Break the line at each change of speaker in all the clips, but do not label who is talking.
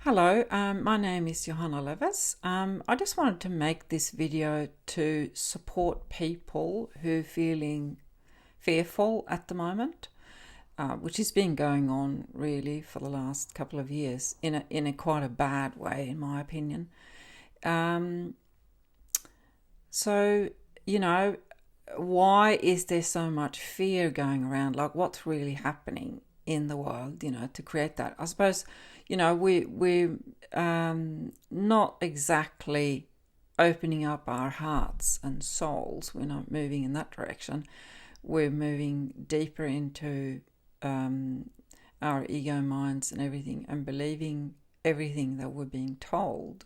Hello, my name is Johanna Levis. I just wanted to make this video to support people who are feeling fearful at the moment, which has been going on really for the last couple of years in a quite a bad way, in my opinion. Um, so, you know, why is there so much fear going around? Like, what's really happening in the world, to create that? I suppose, we're not exactly opening up our hearts and souls. We're not moving in that direction. We're moving deeper into our ego minds and everything, and believing everything that we're being told,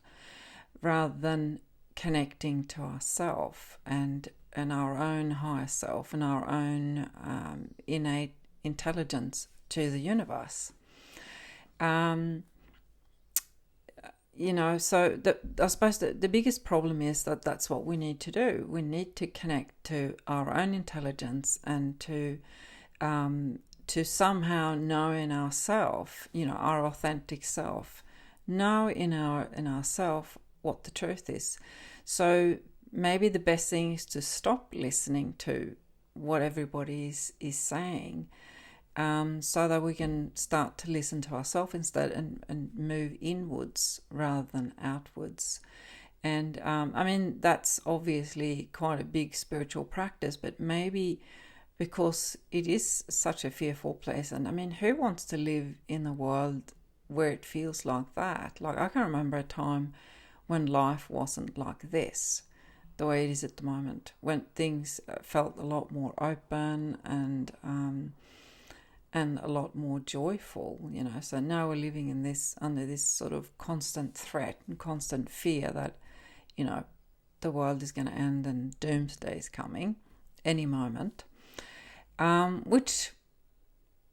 rather than connecting to ourself and our own higher self and our own innate intelligence to the universe. So I suppose the biggest problem is that that's what we need to do. We need to connect to our own intelligence and to somehow know in ourself, our authentic self, know in ourself what the truth is. So maybe the best thing is to stop listening to what everybody is saying, so that we can start to listen to ourselves instead and move inwards rather than outwards. And that's obviously quite a big spiritual practice, but maybe because it is such a fearful place. And who wants to live in a world where it feels like that? Like, I can remember a time when life wasn't like this, the way it is at the moment, when things felt a lot more open and a lot more joyful, So now we're living in under this sort of constant threat and constant fear that, the world is going to end and doomsday is coming any moment, which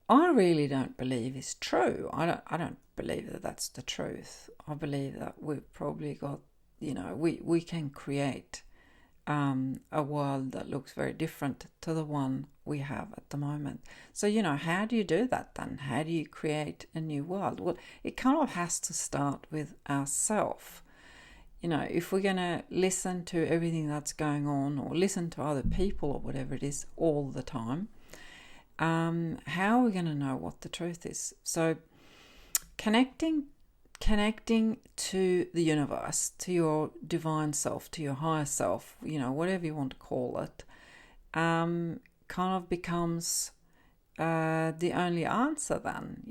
I really don't believe is true. I don't believe that that's the truth. I believe that we've probably got, we can create a world that looks very different to the one we have at the moment. So, how do you do that then? How do you create a new world? Well, it kind of has to start with ourself. If we're going to listen to everything that's going on or listen to other people or whatever it is all the time, how are we going to know what the truth is? So connecting to the universe, to your divine self, to your higher self, whatever you want to call it, kind of becomes the only answer then,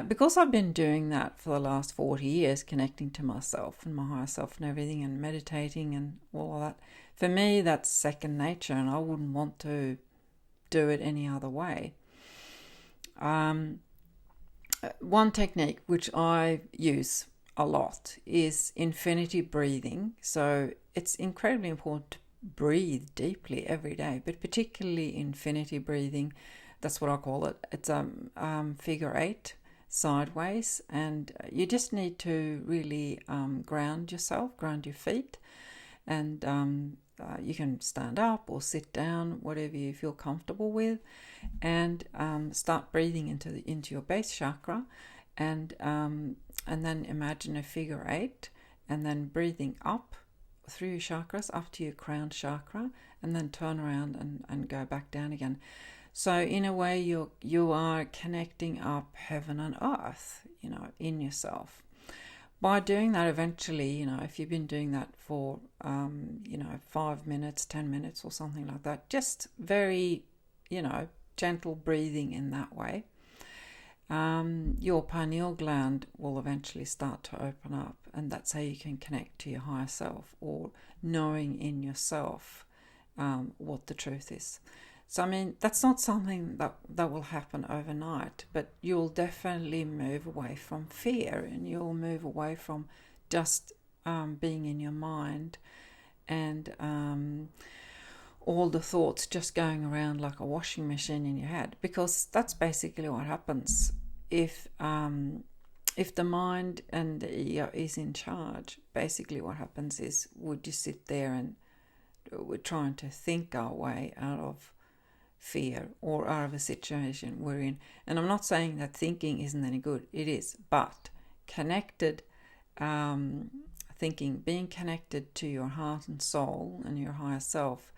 because I've been doing that for the last 40 years, connecting to myself and my higher self and everything, and meditating and all of that. For me, that's second nature, and I wouldn't want to do it any other way. One technique which I use a lot is infinity breathing. So it's incredibly important to breathe deeply every day, but particularly infinity breathing. That's what I call it. It's figure 8 sideways, and you just need to really ground yourself, ground your feet, and you can stand up or sit down, whatever you feel comfortable with, and start breathing into your base chakra, and then imagine a figure 8, and then breathing up through your chakras up to your crown chakra, and then turn around and go back down again. So in a way, you are connecting up heaven and earth, in yourself. By doing that, eventually, if you've been doing that for, 5 minutes, 10 minutes or something like that, just very, gentle breathing in that way, your pineal gland will eventually start to open up, and that's how you can connect to your higher self, or knowing in yourself what the truth is. So, that's not something that will happen overnight, but you'll definitely move away from fear, and you'll move away from just being in your mind and all the thoughts just going around like a washing machine in your head, because that's basically what happens if the mind and the ego is in charge. Basically what happens is we just sit there and we're trying to think our way out of fear or out of a situation we're in. And I'm not saying that thinking isn't any good. It is. But connected thinking, being connected to your heart and soul and your higher self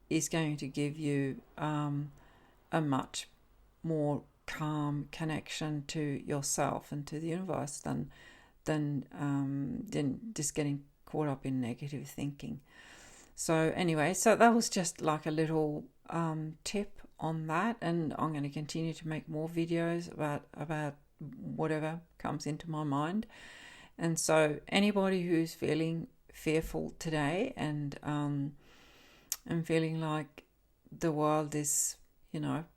is going to give you a much more calm connection to yourself and to the universe than just getting caught up in negative thinking. So anyway, so that was just like a little tip on that, and I'm going to continue to make more videos about whatever comes into my mind. And so anybody who's feeling fearful today and feeling like the world is,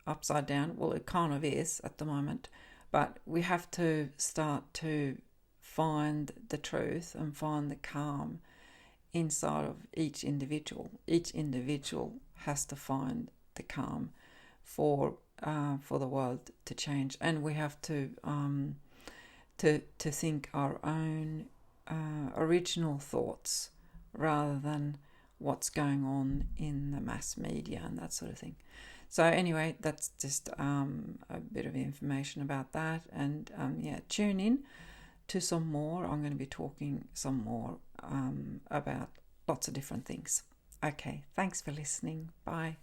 upside down, well, it kind of is at the moment, but we have to start to find the truth and find the calm inside of each individual. Each individual has to find the calm for the world to change, and we have to think our own original thoughts rather than what's going on in the mass media and that sort of thing. So anyway, that's just a bit of information about that, and tune in to some more. I'm going to be talking some more about lots of different things. Okay, thanks for listening. Bye.